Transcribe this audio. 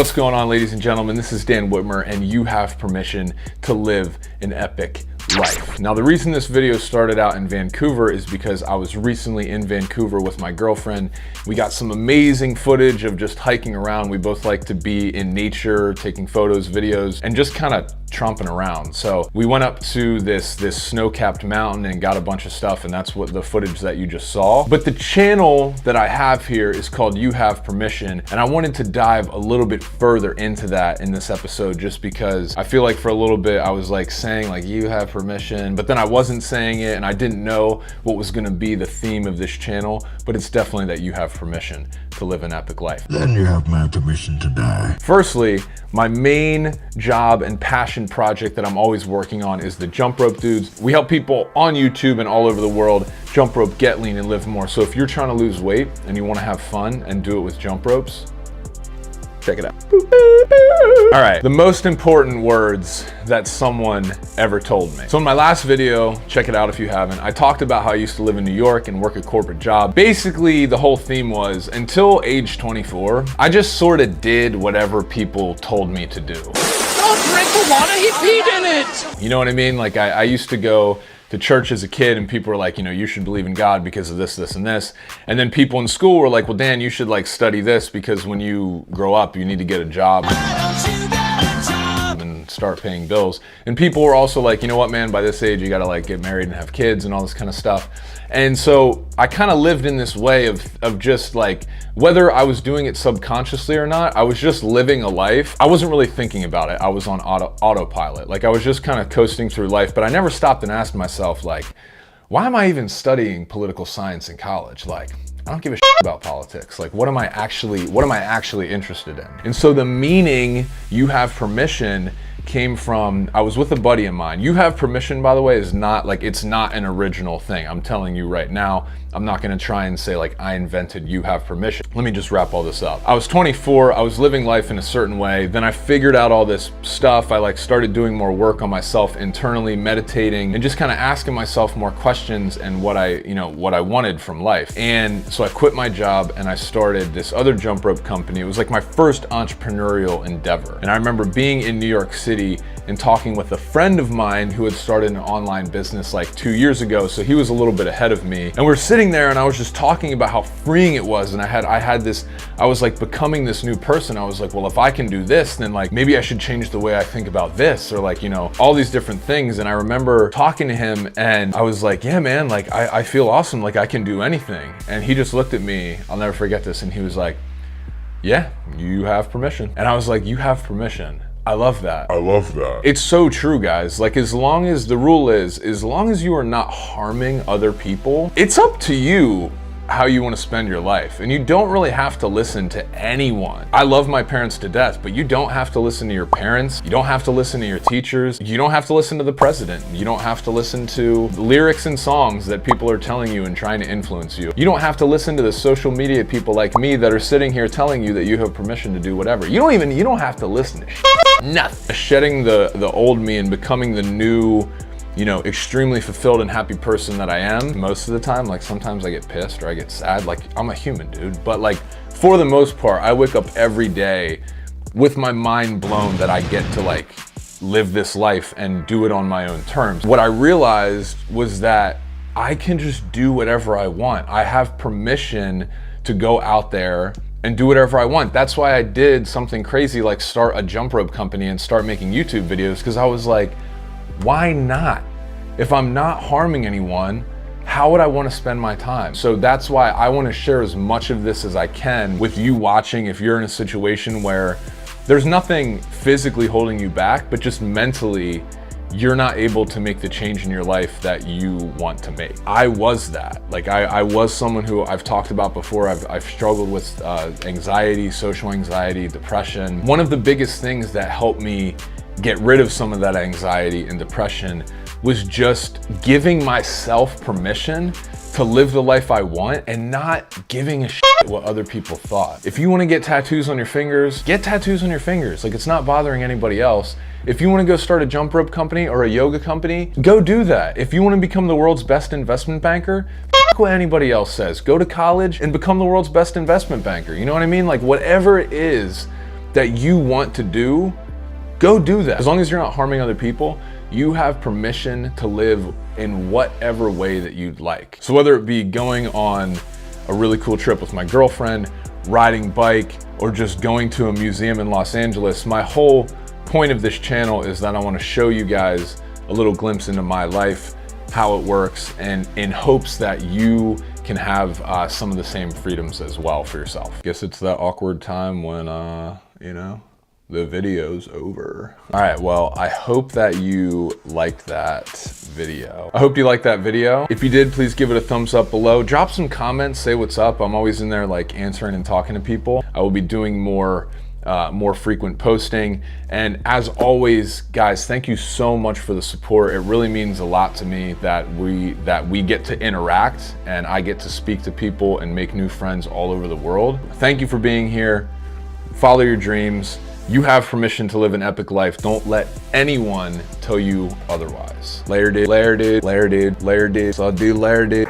What's going on, ladies and gentlemen? This is Dan Whitmer, and you have permission to live an epic life. Now, the reason this video started out in Vancouver is because I was recently in Vancouver with my girlfriend. We got some amazing footage of just hiking around. We both like to be in nature, taking photos, videos, and just kind of tromping around. So we went up to this snow-capped mountain and got a bunch of stuff, and that's what the footage that you just saw. But the channel that I have here is called You Have Permission, and I wanted to dive a little bit further into that in this episode, just because I feel like for a little bit I was like saying like you have permission, but then I wasn't saying it, and I didn't know what was going to be the theme of this channel, but it's definitely that you have permission to live an epic life. Then you have my permission to die. Firstly, my main job and passion project that I'm always working on is the Jump Rope Dudes. We help people on YouTube and all over the world jump rope, get lean, and live more. So if you're trying to lose weight and you want to have fun and do it with jump ropes, check it out. All right, the most important words that someone ever told me. So in my last video, check it out if you haven't, I talked about how I used to live in New York and work a corporate job. Basically, the whole theme was until age 24, I just sort of did whatever people told me to do. Don't drink the water, he peed in it! You know what I mean? Like I used to go to church as a kid and people were like, you know, you should believe in God because of this, this, and this. And then people in school were like, well, Dan, you should like study this because when you grow up, you need to get a job and start paying bills. And people were also like, you know what, man, by this age, you gotta like get married and have kids and all this kind of stuff. And so I kind of lived in this way of just like, whether I was doing it subconsciously or not, I was just living a life. I wasn't really thinking about it. I was on autopilot. Like I was just kind of coasting through life, but I never stopped and asked myself like, why am I even studying political science in college? Like, I don't give a shit about politics. Like, what am I actually interested in? And so the meaning you have permission came from, I was with a buddy of mine. You have permission, by the way, is not like, it's not an original thing. I'm telling you right now, I'm not gonna try and say like I invented you have permission. Let me just wrap all this up. I was 24, I was living life in a certain way. Then I figured out all this stuff. I like started doing more work on myself internally, meditating, and just kind of asking myself more questions and what I wanted from life. And so I quit my job and I started this other jump rope company. It was like my first entrepreneurial endeavor. And I remember being in New York City and talking with a friend of mine who had started an online business like 2 years ago. So he was a little bit ahead of me. And we're sitting there and I was just talking about how freeing it was. And I was like becoming this new person. I was like, well, if I can do this, then like maybe I should change the way I think about this, or like, you know, all these different things. And I remember talking to him and I was like, yeah, man, like I feel awesome. Like I can do anything. And he just looked at me, I'll never forget this. And he was like, yeah, you have permission. And I was like, you have permission. I love that. I love that. It's so true, guys. Like as long as the rule is, as long as you are not harming other people, it's up to you how you want to spend your life. And you don't really have to listen to anyone. I love my parents to death, but you don't have to listen to your parents. You don't have to listen to your teachers. You don't have to listen to the president. You don't have to listen to the lyrics and songs that people are telling you and trying to influence you. You don't have to listen to the social media people like me that are sitting here telling you that you have permission to do whatever. You don't have to listen to nothing. Shedding the old me and becoming the new, you know, extremely fulfilled and happy person that I am most of the time. Like sometimes I get pissed or I get sad. Like I'm a human, dude. But like for the most part, I wake up every day with my mind blown that I get to like live this life and do it on my own terms. What I realized was that I can just do whatever I want. I have permission to go out there and do whatever I want. That's why I did something crazy like start a jump rope company and start making YouTube videos, because I was like, why not? If I'm not harming anyone, how would I want to spend my time? So that's why I want to share as much of this as I can with you watching. If you're in a situation where there's nothing physically holding you back, but just mentally, you're not able to make the change in your life that you want to make. I was that. Like I was someone who I've talked about before. I've struggled with anxiety, social anxiety, depression. One of the biggest things that helped me get rid of some of that anxiety and depression was just giving myself permission to live the life I want and not giving a shit what other people thought. If you want to get tattoos on your fingers, get tattoos on your fingers. Like it's not bothering anybody else. If you want to go start a jump rope company or a yoga company, go do that. If you want to become the world's best investment banker, f what anybody else says. Go to college and become the world's best investment banker. You know what I mean? Like whatever it is that you want to do, go do that. As long as you're not harming other people, you have permission to live in whatever way that you'd like. So whether it be going on a really cool trip with my girlfriend, riding bike, or just going to a museum in Los Angeles, my whole point of this channel is that I want to show you guys a little glimpse into my life, how it works, and in hopes that you can have some of the same freedoms as well for yourself. Guess it's that awkward time when, you know, the video's over. All right, well, I hope that you liked that video. I hope you liked that video. If you did, please give it a thumbs up below. Drop some comments, say what's up. I'm always in there like answering and talking to people. I will be doing more frequent posting. And as always, guys, thank you so much for the support. It really means a lot to me that we get to interact and I get to speak to people and make new friends all over the world. Thank you for being here. Follow your dreams. You have permission to live an epic life. Don't let anyone tell you otherwise. Later, dude. Later, dude. Later, dude. Later, dude. So, dude, later, dude.